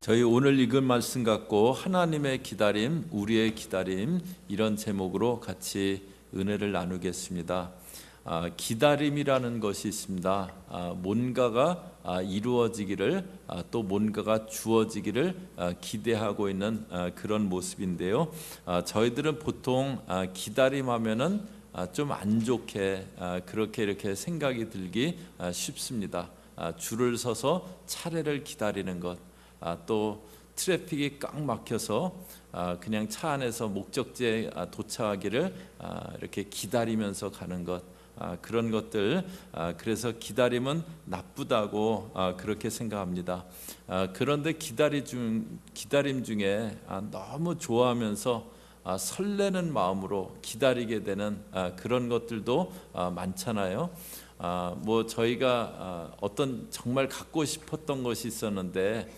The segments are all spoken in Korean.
저희 오늘 읽은 말씀 갖고 하나님의 기다림, 우리의 기다림 이런 제목으로 같이 은혜를 나누겠습니다. 기다림이라는 것이 있습니다. 뭔가가 이루어지기를 또 뭔가가 주어지기를 기대하고 있는 그런 모습인데요. 저희들은 보통 기다림하면은 좀 안 좋게 그렇게 이렇게 생각이 들기 쉽습니다. 줄을 서서 차례를 기다리는 것, 또 트래픽이 꽉 막혀서 그냥 차 안에서 목적지에 도착하기를 이렇게 기다리면서 가는 것, 그런 것들, 그래서 기다림은 나쁘다고 그렇게 생각합니다. 그런데 기다림 중에 너무 좋아하면서 설레는 마음으로 기다리게 되는 그런 것들도 많잖아요. 뭐 저희가 어떤 정말 갖고 싶었던 것이 있었는데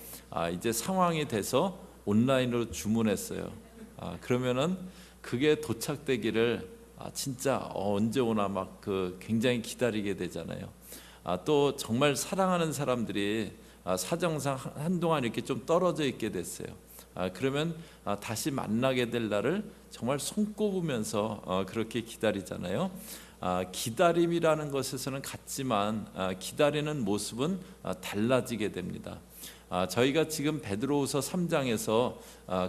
이제 상황이 돼서 온라인으로 주문했어요. 그러면은 그게 도착되기를 진짜 언제 오나 막 굉장히 기다리게 되잖아요. 또 정말 사랑하는 사람들이 사정상 한동안 이렇게 좀 떨어져 있게 됐어요. 그러면 다시 만나게 될 날을 정말 손꼽으면서 그렇게 기다리잖아요. 기다림이라는 것에서는 같지만 기다리는 모습은 달라지게 됩니다. 저희가 지금 베드로후서 3장에서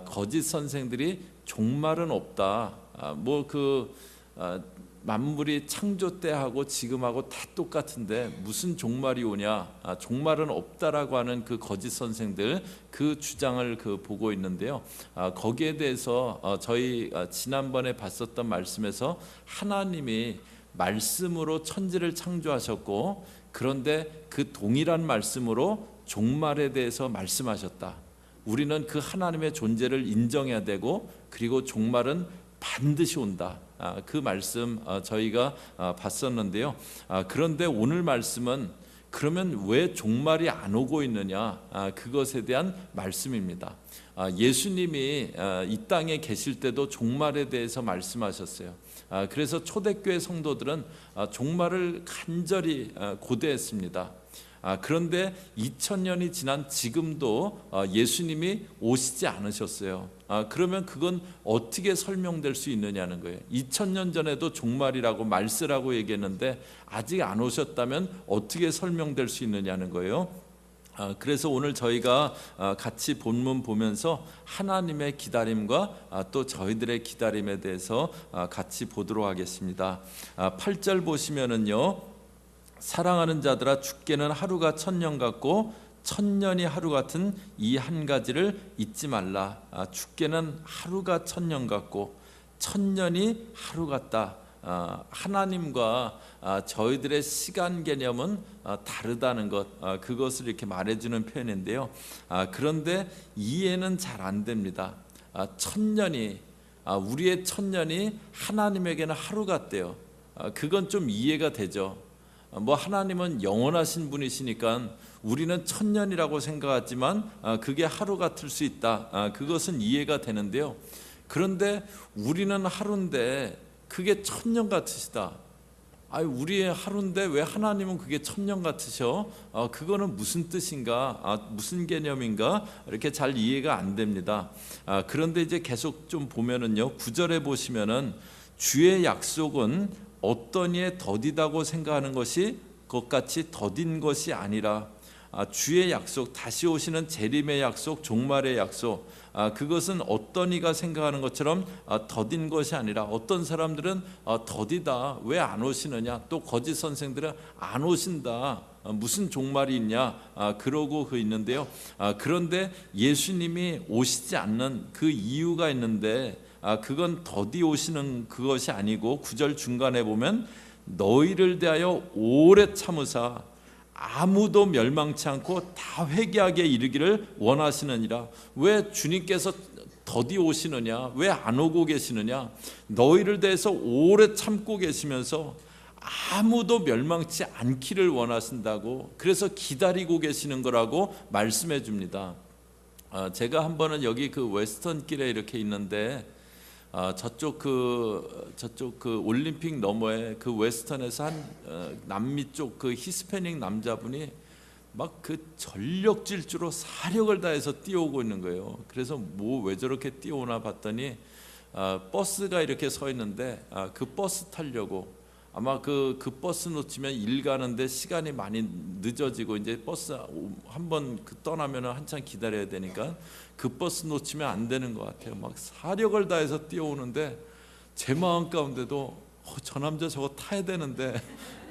거짓 선생들이 종말은 없다. 만물이 창조 때하고 지금하고 다 똑같은데 무슨 종말이 오냐? 종말은 없다라고 하는 그 거짓 선생들 그 주장을 보고 있는데요. 거기에 대해서 저희 지난번에 봤었던 말씀에서 하나님이 말씀으로 천지를 창조하셨고 그런데 그 동일한 말씀으로 종말에 대해서 말씀하셨다. 우리는 그 하나님의 존재를 인정해야 되고 그리고 종말은 반드시 온다. 그 말씀 저희가 봤었는데요. 그런데 오늘 말씀은 그러면 왜 종말이 안 오고 있느냐? 그것에 대한 말씀입니다. 예수님이 이 땅에 계실 때도 종말에 대해서 말씀하셨어요. 그래서 초대교회 성도들은 종말을 간절히 고대했습니다. 그런데 2000년이 지난 지금도 예수님이 오시지 않으셨어요. 그러면 그건 어떻게 설명될 수 있느냐는 거예요. 2000년 전에도 종말이라고 말세라고 얘기했는데 아직 안 오셨다면 어떻게 설명될 수 있느냐는 거예요. 그래서 오늘 저희가 같이 본문 보면서 하나님의 기다림과 또 저희들의 기다림에 대해서 같이 보도록 하겠습니다. 8절 보시면은요. 사랑하는 자들아 죽게는 하루가 1000년 같고 1000년이 하루 같은 이 한 가지를 잊지 말라. 죽게는 하루가 1000년 같고 1000년이 하루 같다. 하나님과 저희들의 시간 개념은 다르다는 것, 그것을 이렇게 말해주는 표현인데요. 그런데 이해는 잘 안 됩니다. 1000년이 우리의 1000년이 하나님에게는 하루 같대요. 그건 좀 이해가 되죠. 하나님은 영원하신 분이시니까 우리는 1000년이라고 생각하지만 그게 하루 같을 수 있다. 그것은 이해가 되는데요. 그런데 우리는 하루인데 그게 1000년 같으시다. 우리의 하루인데 왜 하나님은 그게 1000년 같으셔? 그거는 무슨 뜻인가? 무슨 개념인가? 이렇게 잘 이해가 안 됩니다. 그런데 이제 계속 좀 보면은요. 9절에 보시면은 주의 약속은 어떤 이에 더디다고 생각하는 것이 그것같이 더딘 것이 아니라 주의 약속, 다시 오시는 재림의 약속, 종말의 약속, 그것은 어떤 이가 생각하는 것처럼 더딘 것이 아니라 어떤 사람들은 더디다, 왜 안 오시느냐, 또 거짓 선생들은 안 오신다, 무슨 종말이 있냐, 그러고 있는데요. 그런데 예수님이 오시지 않는 그 이유가 있는데 그건 더디 오시는 그것이 아니고 9절 중간에 보면 너희를 대하여 오래 참으사 아무도 멸망치 않고 다 회개하게 이르기를 원하시느니라. 왜 주님께서 더디 오시느냐? 왜 안 오고 계시느냐? 너희를 대해서 오래 참고 계시면서 아무도 멸망치 않기를 원하신다고, 그래서 기다리고 계시는 거라고 말씀해 줍니다. 제가 한 번은 여기 웨스턴 길에 이렇게 있는데 저쪽 올림픽 너머에 웨스턴에서 한 남미 쪽 히스패닉 남자분이 막 그 전력 질주로 사력을 다해서 뛰어오고 있는 거예요. 그래서 뭐 왜 저렇게 뛰어오나 봤더니 버스가 이렇게 서 있는데 그 버스 타려고 아마 그 버스 놓치면 일 가는데 시간이 많이 늦어지고 이제 버스 한번 떠나면 한참 기다려야 되니까 그 버스 놓치면 안 되는 것 같아요. 막 사력을 다해서 뛰어오는데 제 마음 가운데도 저 남자 저거 타야 되는데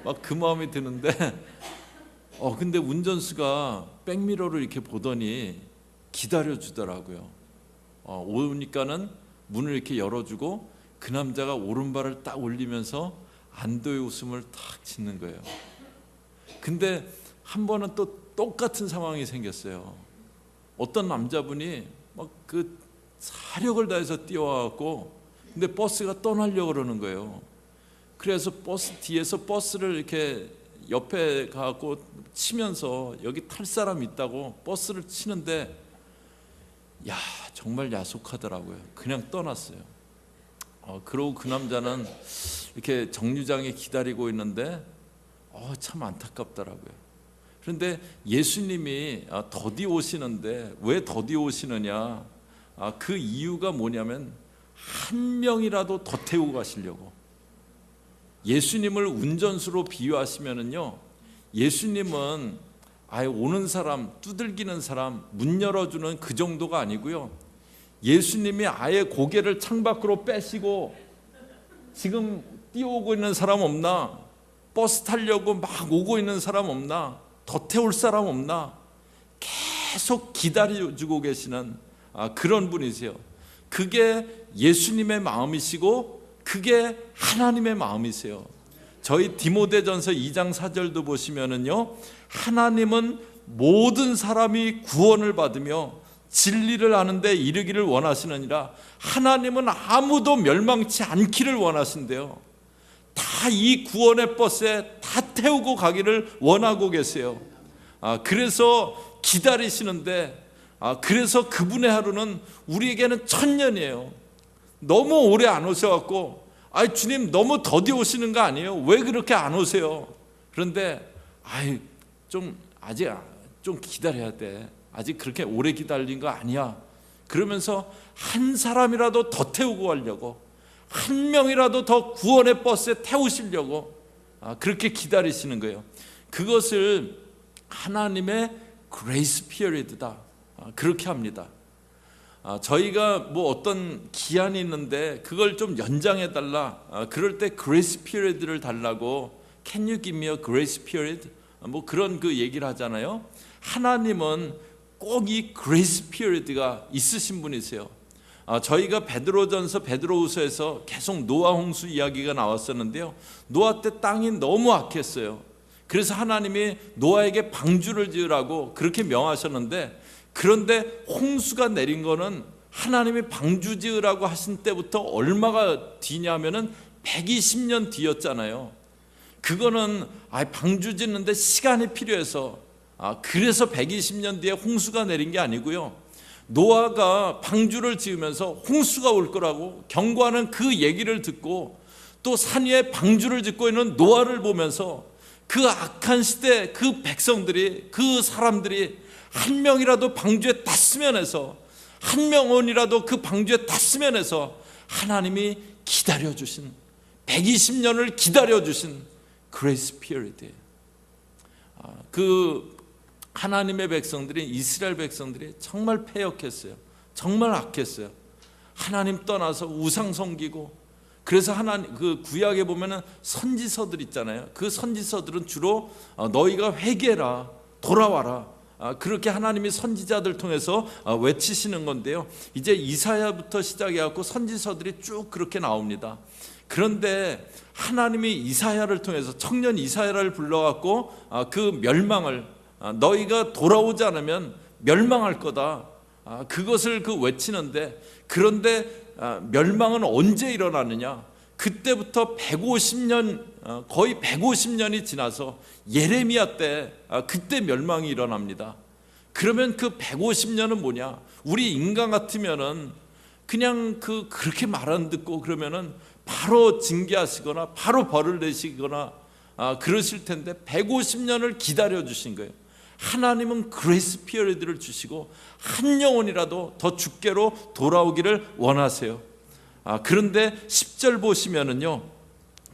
막 그 마음이 드는데 근데 운전수가 백미러를 이렇게 보더니 기다려 주더라고요. 오니까는 문을 이렇게 열어주고 그 남자가 오른발을 딱 올리면서 안도의 웃음을 탁 짓는 거예요. 근데 한 번은 또 똑같은 상황이 생겼어요. 어떤 남자분이 막 그 사력을 다해서 뛰어와갖고 근데 버스가 떠나려고 그러는 거예요. 그래서 버스 뒤에서 버스를 이렇게 옆에 가고 치면서 여기 탈 사람 있다고 버스를 치는데 정말 야속하더라고요. 그냥 떠났어요. 그러고 그 남자는 이렇게 정류장에 기다리고 있는데 참 안타깝더라고요. 그런데 예수님이 더디 오시는데 왜 더디 오시느냐? 그 이유가 뭐냐면 한 명이라도 더 태우고 가시려고. 예수님을 운전수로 비유하시면은요, 예수님은 오는 사람, 두들기는 사람, 문 열어주는 그 정도가 아니고요, 예수님이 아예 고개를 창밖으로 빼시고 지금 뛰어오고 있는 사람 없나? 버스 타려고 막 오고 있는 사람 없나? 더 태울 사람 없나? 계속 기다려주고 계시는 그런 분이세요. 그게 예수님의 마음이시고 그게 하나님의 마음이세요. 저희 디모데전서 2장 4절도 보시면은요, 하나님은 모든 사람이 구원을 받으며 진리를 아는데 이르기를 원하시느니라. 하나님은 아무도 멸망치 않기를 원하신대요. 다 이 구원의 버스에 다 태우고 가기를 원하고 계세요. 그래서 기다리시는데, 그래서 그분의 하루는 우리에게는 천년이에요. 너무 오래 안 오셔갖고 주님 너무 더디 오시는 거 아니에요? 왜 그렇게 안 오세요? 그런데 아직 좀 기다려야 돼. 아직 그렇게 오래 기다린 거 아니야. 그러면서 한 사람이라도 더 태우고 가려고, 한 명이라도 더 구원의 버스에 태우시려고 그렇게 기다리시는 거예요. 그것을 하나님의 그레이스 피리어드다, 그렇게 합니다. 저희가 뭐 어떤 기한이 있는데 그걸 좀 연장해 달라, 그럴 때 그레이스 피리어드를 달라고 Can you give me a grace period? 뭐 그런 그 얘기를 하잖아요. 하나님은 꼭 이 그레이스 피리어드가 있으신 분이세요. 저희가 베드로전서 베드로후서에서 계속 노아 홍수 이야기가 나왔었는데요, 노아 때 땅이 너무 악했어요. 그래서 하나님이 노아에게 방주를 지으라고 그렇게 명하셨는데, 그런데 홍수가 내린 거는 하나님이 방주 지으라고 하신 때부터 얼마가 뒤냐면은 120년 뒤였잖아요. 그거는 방주 짓는데 시간이 필요해서, 그래서 120년 뒤에 홍수가 내린 게 아니고요, 노아가 방주를 지으면서 홍수가 올 거라고 경고하는 그 얘기를 듣고 또 산 위에 방주를 짓고 있는 노아를 보면서 그 악한 시대 그 백성들이, 그 사람들이 한 명이라도 방주에 탔으면 해서, 한 명원이라도 그 방주에 탔으면 해서 하나님이 기다려주신, 120년을 기다려주신 그레이스 피리어드예요. 그 하나님의 백성들이, 이스라엘 백성들이 정말 패역했어요. 정말 악했어요. 하나님 떠나서 우상 섬기고. 그래서 하나님 그 구약에 보면은 선지서들 있잖아요. 그 선지서들은 주로 너희가 회개라, 돌아와라, 그렇게 하나님이 선지자들 통해서 외치시는 건데요, 이제 이사야부터 시작해 갖고 선지서들이 쭉 그렇게 나옵니다. 그런데 하나님이 이사야를 통해서, 청년 이사야를 불러 갖고 그 멸망을, 너희가 돌아오지 않으면 멸망할 거다, 그것을 외치는데, 그런데 멸망은 언제 일어나느냐? 그때부터 150년, 거의 150년이 지나서 예레미야 때 그때 멸망이 일어납니다. 그러면 그 150년은 뭐냐? 우리 인간 같으면은 그냥 그렇게 말 안 듣고 그러면은 바로 징계하시거나 바로 벌을 내시거나 그러실 텐데 150년을 기다려 주신 거예요. 하나님은 그레이스 피리드를 주시고 한 영혼이라도 더 주께로 돌아오기를 원하세요. 그런데 10절 보시면은요,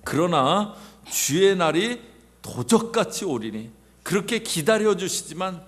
그러나 주의 날이 도적같이 오리니, 그렇게 기다려 주시지만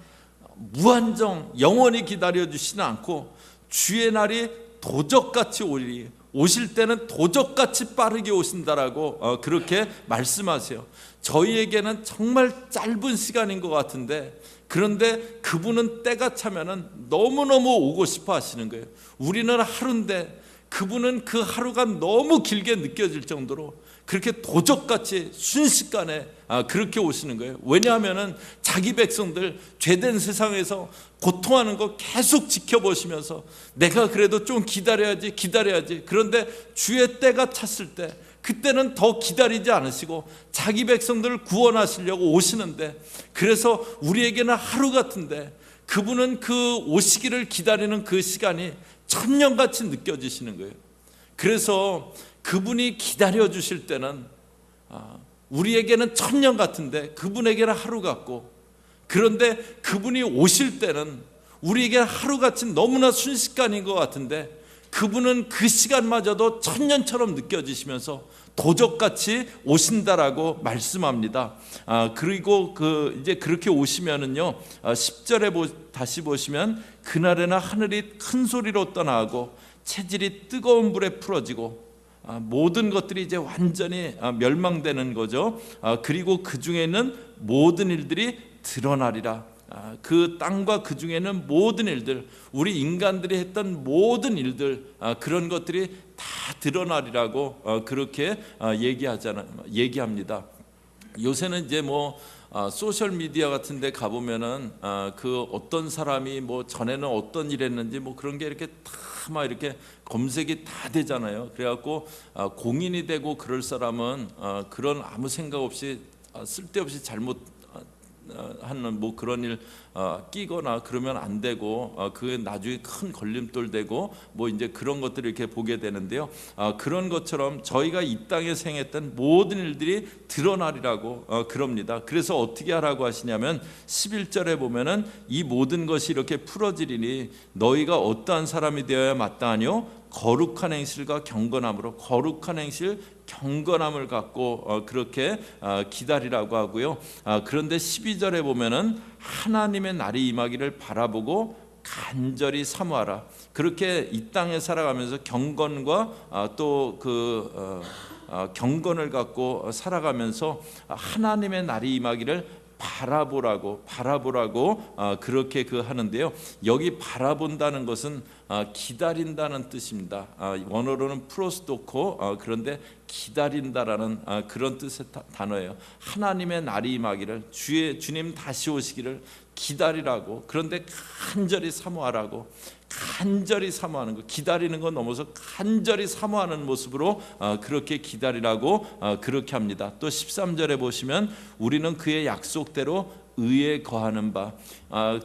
무한정 영원히 기다려 주시는 않고 주의 날이 도적같이 오리니, 오실 때는 도적같이 빠르게 오신다라고 그렇게 말씀하세요. 저희에게는 정말 짧은 시간인 것 같은데, 그런데 그분은 때가 차면은 너무너무 오고 싶어 하시는 거예요. 우리는 하루인데 그분은 그 하루가 너무 길게 느껴질 정도로 그렇게 도적같이 순식간에 그렇게 오시는 거예요. 왜냐하면 자기 백성들 죄된 세상에서 고통하는 거 계속 지켜보시면서 내가 그래도 좀 기다려야지. 그런데 주의 때가 찼을 때, 그때는 더 기다리지 않으시고 자기 백성들을 구원하시려고 오시는데, 그래서 우리에게는 하루 같은데 그분은 그 오시기를 기다리는 그 시간이 천년같이 느껴지시는 거예요. 그래서 그분이 기다려 주실 때는 우리에게는 천년 같은데 그분에게는 하루 같고, 그런데 그분이 오실 때는 우리에게는 하루같이 너무나 순식간인 것 같은데 그분은 그 시간마저도 천년처럼 느껴지시면서 도적같이 오신다라고 말씀합니다. 그리고 이제 그렇게 오시면은요, 10절에 다시 보시면 그날에는 하늘이 큰 소리로 떠나고 체질이 뜨거운 불에 풀어지고 모든 것들이 이제 완전히 멸망되는 거죠. 그리고 그 중에는 모든 일들이 드러나리라. 그 땅과 그 중에는 모든 일들, 우리 인간들이 했던 모든 일들, 그런 것들이 다 드러나리라고 그렇게 얘기합니다. 요새는 이제 소셜 미디어 같은 데 가보면은 그 어떤 사람이 전에는 어떤 일 했는지 그런 게 이렇게 다 막 이렇게 검색이 다 되잖아요. 그래갖고 공인이 되고 그럴 사람은 그런 아무 생각 없이 쓸데없이 잘못 하는 그런 일 끼거나 그러면 안 되고, 그게 나중에 큰 걸림돌 되고 이제 그런 것들을 이렇게 보게 되는데요. 그런 것처럼 저희가 이 땅에서 행했던 모든 일들이 드러나리라고 그럽니다. 그래서 어떻게 하라고 하시냐면 11절에 보면은 이 모든 것이 이렇게 풀어지리니 너희가 어떠한 사람이 되어야 마땅하뇨? 거룩한 행실과 경건함으로, 거룩한 행실, 경건함을 갖고 그렇게 기다리라고 하고요. 그런데 12절에 보면은 하나님의 날이 임하기를 바라보고 간절히 사모하라. 그렇게 이 땅에 살아가면서 경건과 또 경건을 갖고 살아가면서 하나님의 날이 임하기를 바라보라고 그렇게 하는데요. 여기 바라본다는 것은 기다린다는 뜻입니다. 원어로는 프로스토코, 그런데 기다린다라는 그런 뜻의 단어예요. 하나님의 날이 임하기를, 주님 다시 오시기를 기다리라고, 그런데 간절히 사모하라고, 간절히 사모하는 것, 기다리는 것 넘어서 간절히 사모하는 모습으로 그렇게 기다리라고 그렇게 합니다. 또 13절에 보시면 우리는 그의 약속대로 의에 거하는 바,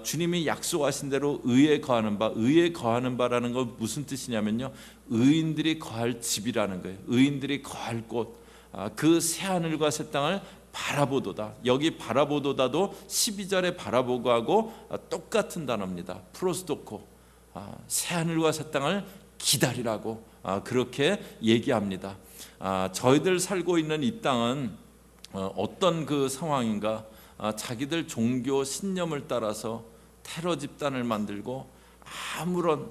주님이 약속하신 대로 의에 거하는 바, 의에 거하는 바라는 건 무슨 뜻이냐면요, 의인들이 거할 집이라는 거예요. 의인들이 거할 곳, 그 새하늘과 새 땅을 바라보도다. 여기 바라보도다도 12절에 바라보고 하고 똑같은 단어입니다. 프로스토코, 새하늘과 새 땅을 기다리라고 그렇게 얘기합니다. 저희들 살고 있는 이 땅은 어떤 그 상황인가? 자기들 종교 신념을 따라서 테러 집단을 만들고 아무런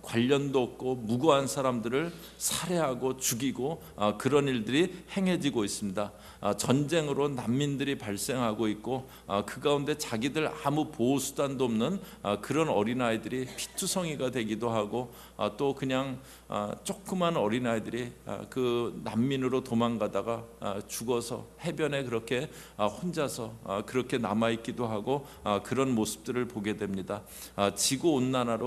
관련도 없고 무고한 사람들을 살해하고 죽이고 그런 일들이 행해지고 있습니다. 전쟁으로 난민들이 발생하고 있고 그 가운데 자기들 아무 보호 수단도 없는 그런 어린아이들이 피투성이가 되기도 하고, 또 그냥 조그만 어린아이들이 그 난민으로 도망가다가 죽어서 해변에 그렇게 혼자서 그렇게 남아있기도 하고 그런 모습들을 보게 됩니다. 지구온난화로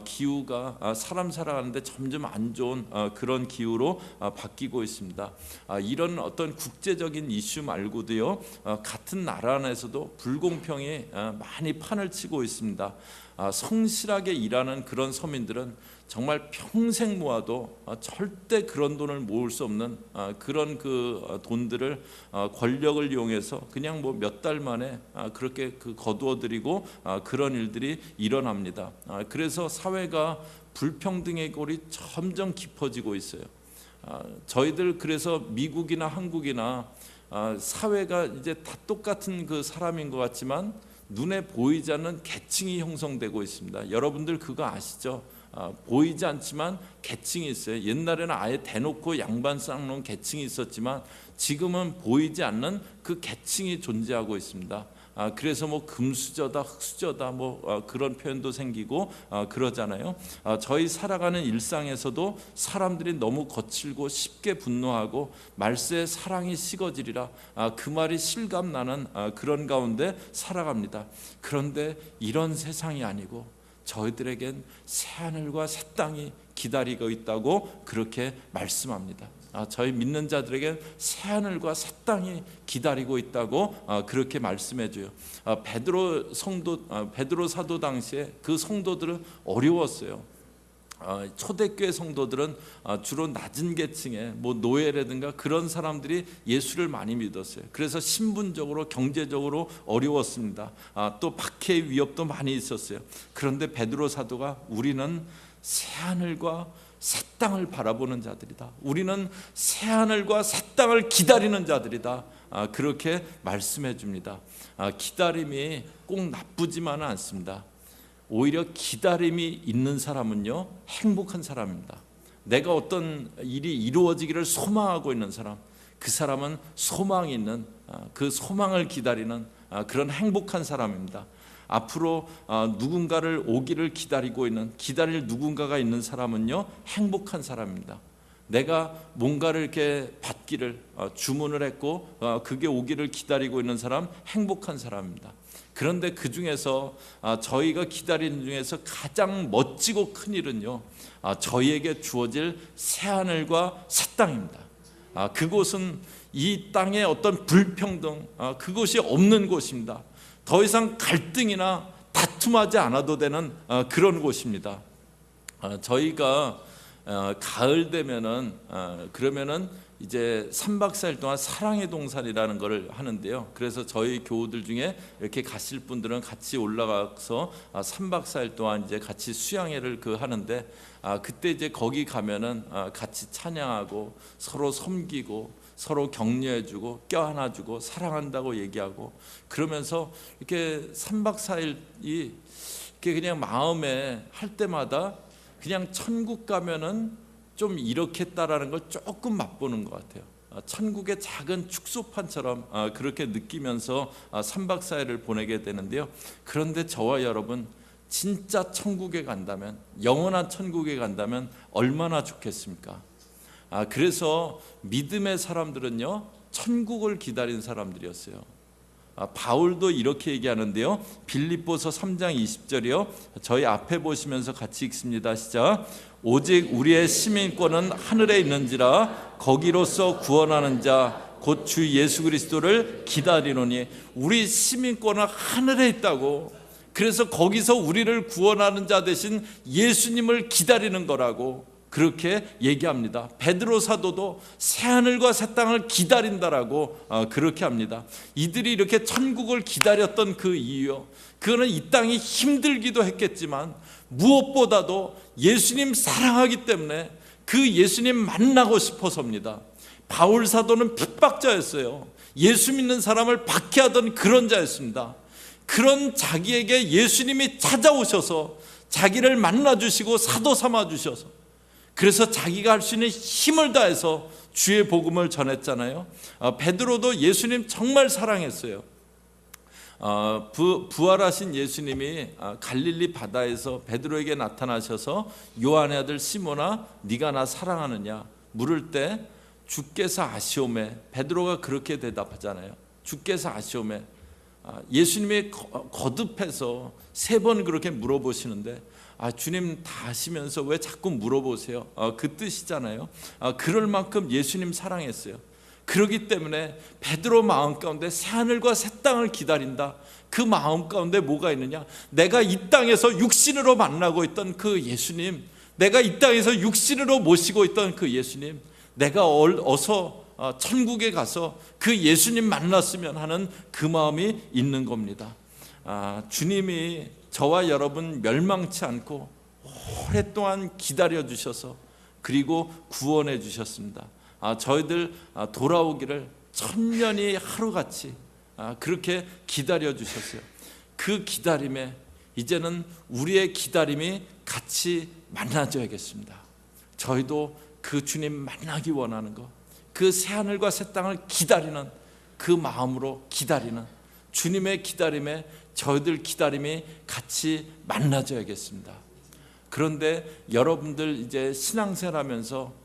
기후가 사람 살아가는데 점점 안 좋은 그런 기후로 바뀌고 있습니다. 이런 어떤 국제적인 이슈 말고도요, 같은 나라 안에서도 불공평이 많이 판을 치고 있습니다. 성실하게 일하는 그런 서민들은 정말 평생 모아도 절대 그런 돈을 모을 수 없는 그런 그 돈들을 권력을 이용해서 그냥 뭐 몇 달 만에 그렇게 거두어들이고 그런 일들이 일어납니다. 그래서 사회가 불평등의 골이 점점 깊어지고 있어요. 저희들 그래서 미국이나 한국이나 사회가 이제 다 똑같은 그 사람인 것 같지만 눈에 보이지 않는 계층이 형성되고 있습니다. 여러분들 그거 아시죠? 보이지 않지만 계층이 있어요. 옛날에는 아예 대놓고 양반 쌍놈 계층이 있었지만 지금은 보이지 않는 그 계층이 존재하고 있습니다. 그래서 뭐 금수저다 흑수저다 뭐 그런 표현도 생기고 그러잖아요. 저희 살아가는 일상에서도 사람들이 너무 거칠고 쉽게 분노하고 말세에 사랑이 식어지리라 그 말이 실감나는 그런 가운데 살아갑니다. 그런데 이런 세상이 아니고 저희들에겐 새하늘과 새 땅이 기다리고 있다고 그렇게 말씀합니다. 저희 믿는 자들에게 새하늘과 새 땅이 기다리고 있다고 그렇게 말씀해줘요. 베드로 사도 당시에 그 성도들은 어려웠어요. 초대교회 성도들은 주로 낮은 계층의 뭐 노예라든가 그런 사람들이 예수를 많이 믿었어요. 그래서 신분적으로 경제적으로 어려웠습니다. 또 박해의 위협도 많이 있었어요. 그런데 베드로 사도가 우리는 새하늘과 새 땅을 바라보는 자들이다. 우리는 새하늘과 새 땅을 기다리는 자들이다. 그렇게 말씀해 줍니다. 기다림이 꼭 나쁘지만은 않습니다. 오히려 기다림이 있는 사람은요 행복한 사람입니다. 내가 어떤 일이 이루어지기를 소망하고 있는 사람, 그 사람은 소망이 있는 그 소망을 기다리는 그런 행복한 사람입니다. 앞으로 누군가를 오기를 기다리고 있는 기다릴 누군가가 있는 사람은요 행복한 사람입니다. 내가 뭔가를 이렇게 받기를 주문을 했고 그게 오기를 기다리고 있는 사람 행복한 사람입니다. 그런데 그 중에서 저희가 기다리는 중에서 가장 멋지고 큰 일은요 저희에게 주어질 새하늘과 새 땅입니다. 그곳은 이 땅의 어떤 불평등 그것이 없는 곳입니다. 더 이상 갈등이나 다툼하지 않아도 되는 그런 곳입니다. 저희가 가을 되면은 그러면은 이제 3박 4일 동안 사랑의 동산이라는 것을 하는데요. 그래서 저희 교우들 중에 이렇게 가실 분들은 같이 올라가서 3박 4일 동안 이제 같이 수양회를 하는데 그때 이제 거기 가면은 같이 찬양하고 서로 섬기고 서로 격려해주고 껴안아주고 사랑한다고 얘기하고 그러면서 이렇게 3박 4일이 이렇게 그냥 마음에 할 때마다 그냥 천국 가면은 좀 이렇겠다라는 걸 조금 맛보는 것 같아요. 천국의 작은 축소판처럼 그렇게 느끼면서 3박 4일을 보내게 되는데요. 그런데 저와 여러분 진짜 천국에 간다면 영원한 천국에 간다면 얼마나 좋겠습니까? 그래서 믿음의 사람들은요 천국을 기다린 사람들이었어요. 바울도 이렇게 얘기하는데요. 빌립보서 3장 20절이요. 저희 앞에 보시면서 같이 읽습니다. 시작. 오직 우리의 시민권은 하늘에 있는지라 거기로서 구원하는 자 곧 주 예수 그리스도를 기다리노니 우리 시민권은 하늘에 있다고. 그래서 거기서 우리를 구원하는 자 대신 예수님을 기다리는 거라고 그렇게 얘기합니다. 베드로 사도도 새하늘과 새 땅을 기다린다라고 그렇게 합니다. 이들이 이렇게 천국을 기다렸던 그 이유요, 그거는 이 땅이 힘들기도 했겠지만 무엇보다도 예수님 사랑하기 때문에 그 예수님 만나고 싶어서입니다. 바울 사도는 핍박자였어요. 예수 믿는 사람을 박해하던 그런 자였습니다. 그런 자기에게 예수님이 찾아오셔서 자기를 만나주시고 사도 삼아주셔서 그래서 자기가 할 수 있는 힘을 다해서 주의 복음을 전했잖아요. 베드로도 예수님 정말 사랑했어요. 부활하신 예수님이 갈릴리 바다에서 베드로에게 나타나셔서 요한의 아들 시몬아 네가 나 사랑하느냐 물을 때 주께서 아시오매, 베드로가 그렇게 대답하잖아요. 주께서 아시오매. 예수님이 거듭해서 3번 그렇게 물어보시는데 주님 다 아시면서 왜 자꾸 물어보세요? 그 뜻이잖아요. 그럴 만큼 예수님 사랑했어요. 그렇기 때문에 베드로 마음 가운데 새하늘과 새 땅을 기다린다. 그 마음 가운데 뭐가 있느냐? 내가 이 땅에서 육신으로 만나고 있던 그 예수님, 내가 이 땅에서 육신으로 모시고 있던 그 예수님, 내가 어서 천국에 가서 그 예수님 만났으면 하는 그 마음이 있는 겁니다. 주님이 저와 여러분 멸망치 않고 오랫동안 기다려 주셔서 그리고 구원해 주셨습니다. 저희들 돌아오기를 천년이 하루같이 그렇게 기다려 주셨어요. 그 기다림에 이제는 우리의 기다림이 같이 만나줘야겠습니다. 저희도 그 주님 만나기 원하는 것, 그 새하늘과 새 땅을 기다리는 그 마음으로 기다리는 주님의 기다림에 저희들 기다림이 같이 만나줘야겠습니다. 그런데 여러분들 이제 신앙생활하면서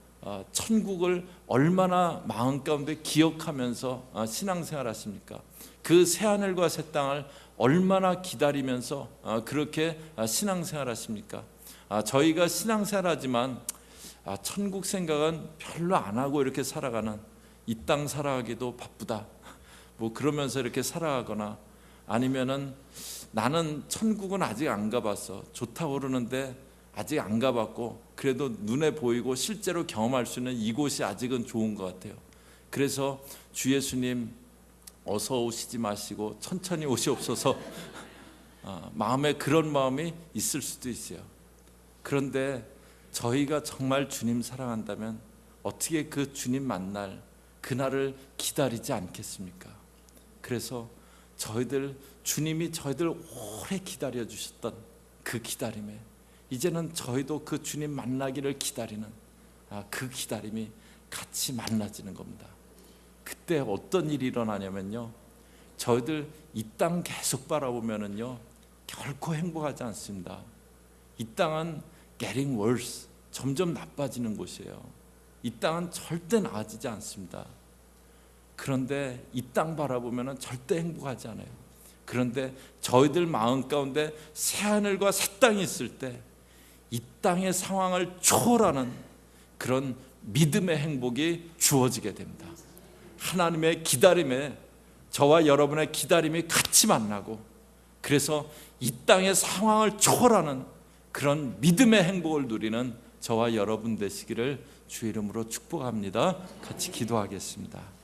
천국을 얼마나 마음 가운데 기억하면서 신앙생활 하십니까? 그 새하늘과 새 땅을 얼마나 기다리면서 그렇게 신앙생활 하십니까? 저희가 신앙생활 하지만 천국 생각은 별로 안 하고 이렇게 살아가는, 이 땅 살아가기도 바쁘다 뭐 그러면서 이렇게 살아가거나, 아니면은 나는 천국은 아직 안 가봤어, 좋다고 그러는데 아직 안 가봤고 그래도 눈에 보이고 실제로 경험할 수 있는 이곳이 아직은 좋은 것 같아요. 그래서 주 예수님 어서 오시지 마시고 천천히 오시옵소서 마음에 그런 마음이 있을 수도 있어요. 그런데 저희가 정말 주님 사랑한다면 어떻게 그 주님 만날 그날을 기다리지 않겠습니까? 그래서 저희들 주님이 저희들 오래 기다려 주셨던 그 기다림에 이제는 저희도 그 주님 만나기를 기다리는 그 기다림이 같이 만나지는 겁니다. 그때 어떤 일이 일어나냐면요, 저희들 이 땅 계속 바라보면은요 결코 행복하지 않습니다. 이 땅은 getting worse, 점점 나빠지는 곳이에요. 이 땅은 절대 나아지지 않습니다. 그런데 이 땅 바라보면은 절대 행복하지 않아요. 그런데 저희들 마음 가운데 새하늘과 새 땅이 있을 때 이 땅의 상황을 초월하는 그런 믿음의 행복이 주어지게 됩니다. 하나님의 기다림에 저와 여러분의 기다림이 같이 만나고, 그래서 이 땅의 상황을 초월하는 그런 믿음의 행복을 누리는 저와 여러분 되시기를 주 이름으로 축복합니다. 같이 기도하겠습니다.